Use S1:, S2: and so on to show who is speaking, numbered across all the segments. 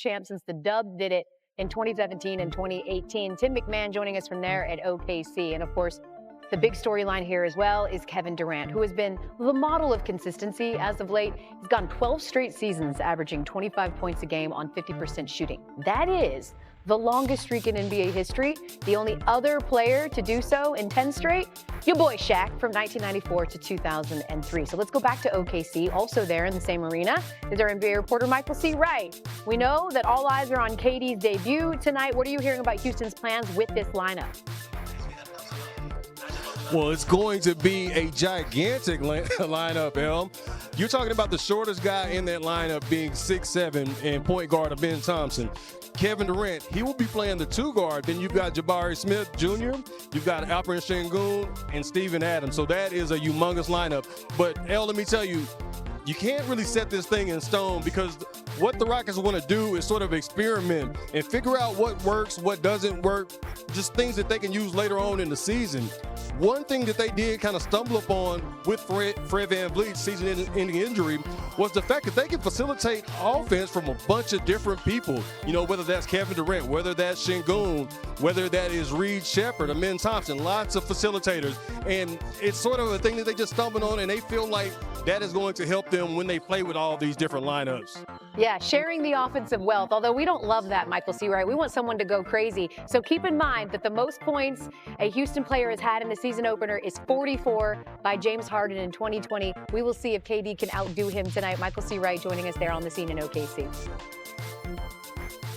S1: champ since the Dub did it in 2017 and 2018. Tim McMahon joining us from there at OKC. And of course, the big storyline here as well is Kevin Durant, who has been the model of consistency as of late. He's gone 12 straight seasons, averaging 25 points a game on 50% shooting. That is the longest streak in NBA history. The only other player to do so in 10 straight, your boy Shaq from 1994 to 2003. So let's go back to OKC. Also there in the same arena is our NBA reporter, Michael C. Wright. We know that all eyes are on KD's debut tonight. What are you hearing about Houston's plans with this lineup?
S2: Well, it's going to be a gigantic lineup, Elm. You're talking about the shortest guy in that lineup being 6'7" and point guard of Ben Thompson. Kevin Durant, he will be playing the 2 guard. Then you've got Jabari Smith Jr., you've got Alperen Sengun, and Steven Adams. So that is a humongous lineup. But, El, let me tell you, you can't really set this thing in stone because what the Rockets want to do is sort of experiment and figure out what works, what doesn't work, just things that they can use later on in the season. One thing that they did kind of stumble upon with Fred VanVleet's season-ending injury was the fact that they can facilitate offense from a bunch of different people. You know, whether that's Kevin Durant, whether that's Sengun, whether that is Reed Shepherd, Amen Thompson, lots of facilitators. And it's sort of a thing that they just stumbled on, and they feel like that is going to help them when they play with all these different lineups.
S1: Yeah, sharing the offensive wealth, although we don't love that, Michael C. Wright. We want someone to go crazy. So keep in mind that the most points a Houston player has had in the season opener is 44 by James Harden in 2020. We will see if KD can outdo him tonight. Michael C. Wright joining us there on the scene in OKC.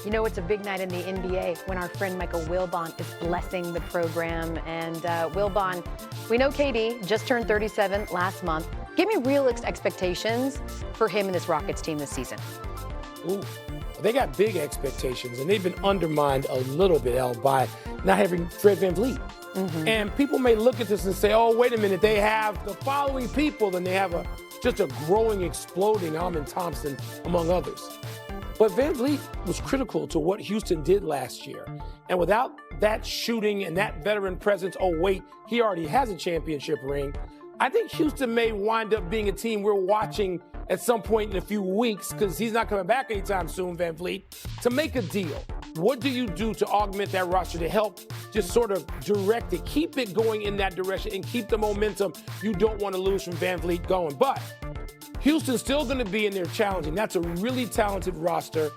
S1: You know, it's a big night in the NBA when our friend Michael Wilbon is blessing the program. And Wilbon, we know KD just turned 37 last month. Give me realistic expectations for him and this Rockets team this season.
S3: Ooh, they got big expectations, and they've been undermined a little bit, El, by not having Fred VanVleet. Mm-hmm. And people may look at this and say, oh, wait a minute, they have the following people, and they have just a growing, exploding Amen Thompson, among others. But VanVleet was critical to what Houston did last year. And without that shooting and that veteran presence, oh, wait, he already has a championship ring, I think Houston may wind up being a team we're watching at some point in a few weeks, because he's not coming back anytime soon, VanVleet, to make a deal. What do you do to augment that roster to help just sort of direct it, keep it going in that direction, and keep the momentum you don't want to lose from VanVleet going? But Houston's still going to be in there challenging. That's a really talented roster.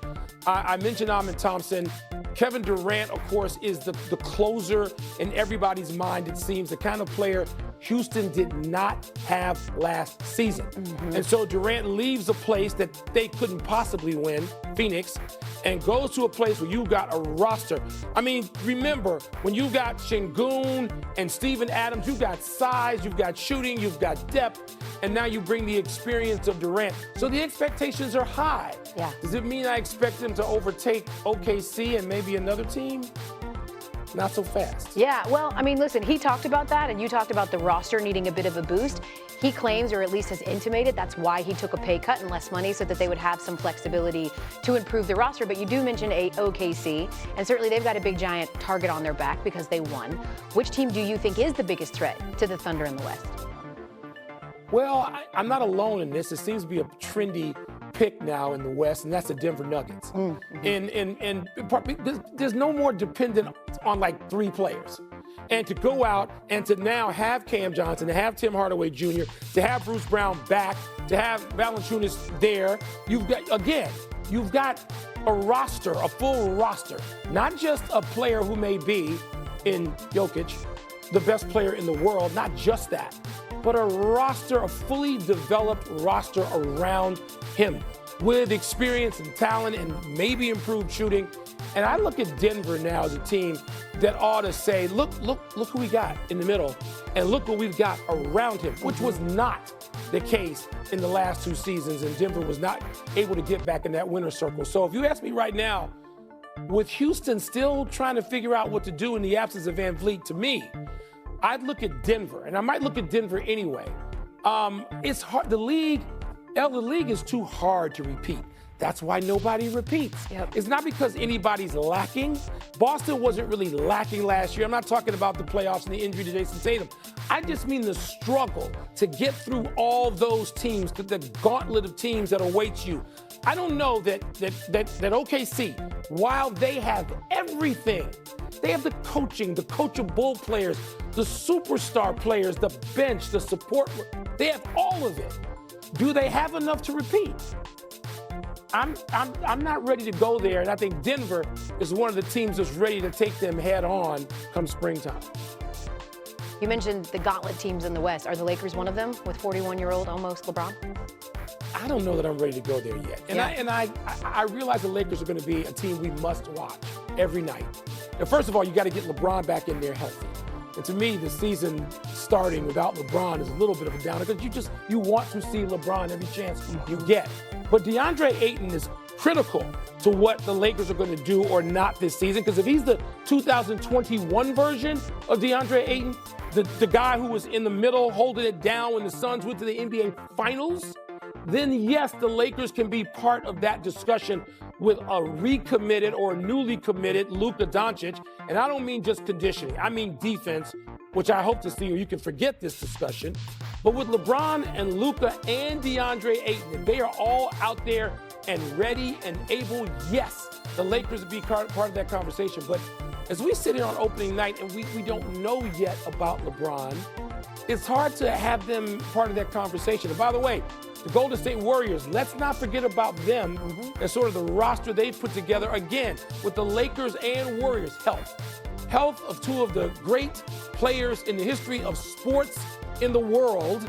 S3: I mentioned Amen Thompson. Kevin Durant, of course, is the closer in everybody's mind, it seems, the kind of player Houston did not have last season. Mm-hmm. And so Durant leaves a place that they couldn't possibly win, Phoenix, and goes to a place where you've got a roster. I mean, remember, when you've got Sengun and Steven Adams, you've got size, you've got shooting, you've got depth, and now you bring the experience of Durant. So the expectations are high. Yeah. Does it mean I expect them to overtake OKC and maybe another team? Not so fast.
S1: Yeah, well, I mean, listen, he talked about that, and you talked about the roster needing a bit of a boost. He claims, or at least has intimated, that's why he took a pay cut and less money so that they would have some flexibility to improve the roster. But you do mention OKC, and certainly they've got a big giant target on their back because they won. Which team do you think is the biggest threat to the Thunder in the West?
S3: Well, I'm not alone in this. It seems to be a trendy pick now in the West, and that's the Denver Nuggets. Mm-hmm. And there's no more dependent on like 3 players. And to go out and to now have Cam Johnson, to have Tim Hardaway Jr., to have Bruce Brown back, to have Valanciunas there, you've got a roster, a full roster, not just a player who may be in Jokic, the best player in the world, not just that, but a roster, a fully developed roster around him with experience and talent and maybe improved shooting. And I look at Denver now as a team that ought to say, look who we got in the middle, and look what we've got around him, which was not the case in the last 2 seasons, and Denver was not able to get back in that winner's circle. So if you ask me right now, with Houston still trying to figure out what to do in the absence of VanVleet, to me, I'd look at Denver, and I might look at Denver anyway. It's hard. The league is too hard to repeat. That's why nobody repeats. Yep. It's not because anybody's lacking. Boston wasn't really lacking last year. I'm not talking about the playoffs and the injury to Jason Tatum. I just mean the struggle to get through all those teams, the gauntlet of teams that awaits you. I don't know that OKC, while they have everything, they have the coaching, the coachable players, the superstar players, the bench, the support. They have all of it. Do they have enough to repeat? I'm not ready to go there, and I think Denver is one of the teams that's ready to take them head on come springtime.
S1: You mentioned the gauntlet teams in the West. Are the Lakers one of them with 41-year-old almost LeBron?
S3: I don't know that I'm ready to go there yet. And I realize the Lakers are going to be a team we must watch every night. Now, first of all, you got to get LeBron back in there healthy. And to me, the season starting without LeBron is a little bit of a downer because you want to see LeBron every chance you get. But DeAndre Ayton is critical to what the Lakers are going to do or not this season, because if he's the 2021 version of DeAndre Ayton, the guy who was in the middle holding it down when the Suns went to the NBA Finals, then yes, the Lakers can be part of that discussion with a recommitted or newly committed Luka Doncic. And I don't mean just conditioning. I mean defense, which I hope to see, or you can forget this discussion. But with LeBron and Luka and DeAndre Ayton, if they are all out there and ready and able, yes, the Lakers will be part of that conversation. But as we sit here on opening night and we don't know yet about LeBron, it's hard to have them part of that conversation. And by the way, the Golden State Warriors, let's not forget about them and sort of the roster they've put together, again, with the Lakers and Warriors. Health of two of the great players in the history of sports in the world,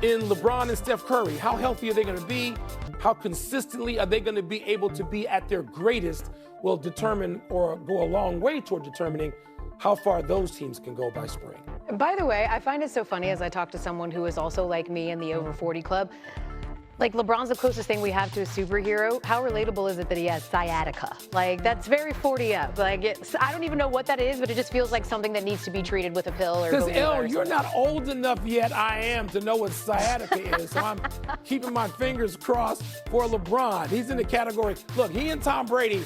S3: in LeBron and Steph Curry. How healthy are they going to be? How consistently are they going to be able to be at their greatest will determine or go a long way toward determining how far those teams can go by spring.
S1: By the way, I find it so funny as I talk to someone who is also like me in the over 40 club. Like, LeBron's the closest thing we have to a superhero. How relatable is it that he has sciatica? Like, that's very 40 up. Like, I don't even know what that is, but it just feels like something that needs to be treated with a pill or
S3: because,
S1: El,
S3: you're not old enough yet, I am, to know what sciatica is. So I'm keeping my fingers crossed for LeBron. He's in the category. Look, he and Tom Brady,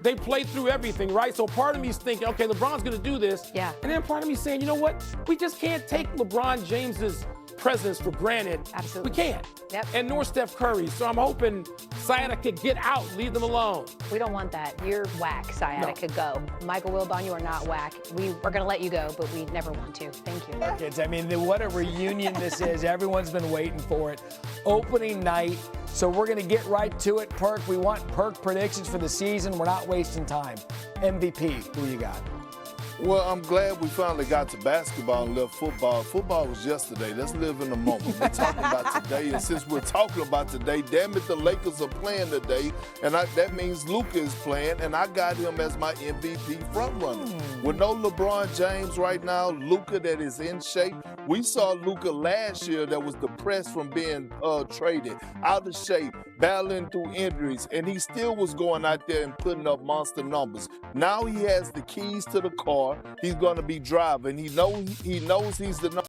S3: they play through everything, right? So part of me is thinking, okay, LeBron's going to do this.
S1: Yeah.
S3: And then part of me is saying, you know what? We just can't take LeBron James's presence for granted.
S1: Absolutely.
S3: We can't.
S1: Yep.
S3: And nor Steph Curry. So I'm hoping sciatica get out, leave them alone.
S1: We don't want that. You're whack, sciatica, go. Michael Wilbon, you are not whack. We are going to let you go, but we never want to. Thank you.
S4: Kids, I mean, what a reunion this is. Everyone's been waiting for it. Opening night. So we're going to get right to it. Perk, we want Perk predictions for the season. We're not wasting time. MVP, who you got?
S5: Well, I'm glad we finally got to basketball and left football. Football was yesterday. Let's live in the moment. We're talking about today, and since we're talking about today, damn it, the Lakers are playing today, and that means Luka is playing, and I got him as my MVP frontrunner. With no LeBron James right now, Luka that is in shape. We saw Luka last year that was depressed from being traded, out of shape, battling through injuries, and he still was going out there and putting up monster numbers. Now he has the keys to the car. He's going to be driving. He knows he's the